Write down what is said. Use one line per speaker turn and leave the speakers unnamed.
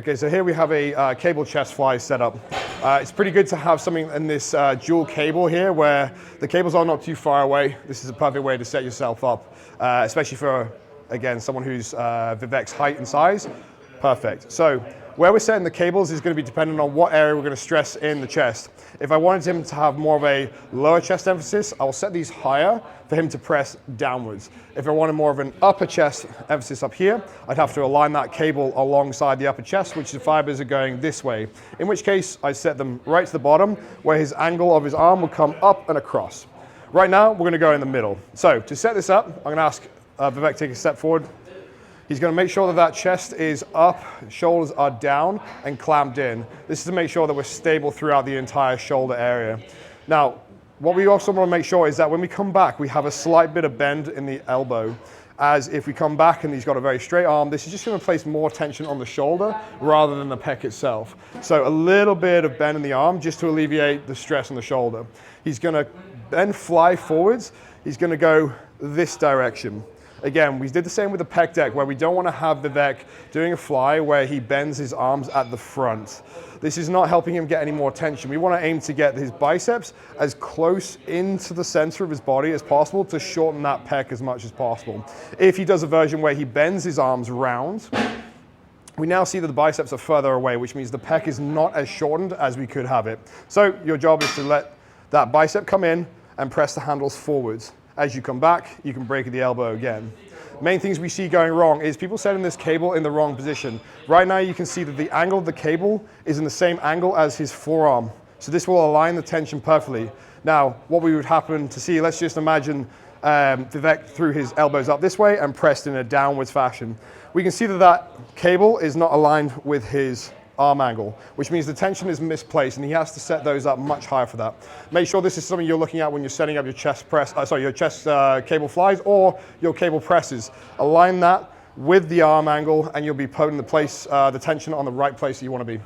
Okay, so here we have a cable chest fly setup. It's pretty good to have something in this dual cable here where the cables are not too far away. This is a perfect way to set yourself up, especially for, again, someone who's Vivek's height and size. Perfect. So where we're setting the cables is going to be dependent on what area we're going to stress in the chest. If I wanted him to have more of a lower chest emphasis, I will set these higher for him to press downwards. If I wanted more of an upper chest emphasis up here, I'd have to align that cable alongside the upper chest, which the fibers are going this way. In which case, I set them right to the bottom, where his angle of his arm will come up and across. Right now, we're going to go in the middle. So to set this up, I'm going to ask Vivek to take a step forward. He's going to make sure that that chest is up, shoulders are down and clamped in. This is to make sure that we're stable throughout the entire shoulder area. Now, what we also want to make sure is that when we come back, we have a slight bit of bend in the elbow. As if we come back and he's got a very straight arm, this is just going to place more tension on the shoulder rather than the pec itself. So a little bit of bend in the arm just to alleviate the stress on the shoulder. He's going to then fly forwards. He's going to go this direction. Again, we did the same with the pec deck where we don't want to have Vivek doing a fly where he bends his arms at the front. This is not helping him get any more tension. We want to aim to get his biceps as close into the center of his body as possible to shorten that pec as much as possible. If he does a version where he bends his arms round, we now see that the biceps are further away, which means the pec is not as shortened as we could have it. So your job is to let that bicep come in and press the handles forwards. As you come back, you can break at the elbow again. Main things we see going wrong is people setting this cable in the wrong position. Right now you can see that the angle of the cable is in the same angle as his forearm. So this will align the tension perfectly. Now, what we would happen to see, let's just imagine Vivek threw his elbows up this way and pressed in a downwards fashion. We can see that that cable is not aligned with his arm angle, which means the tension is misplaced and he has to set those up much higher for that. Make sure this is something you're looking at when you're setting up your chest press, your chest cable flies or your cable presses. Align that with the arm angle and you'll be putting the tension on the right place that you want to be.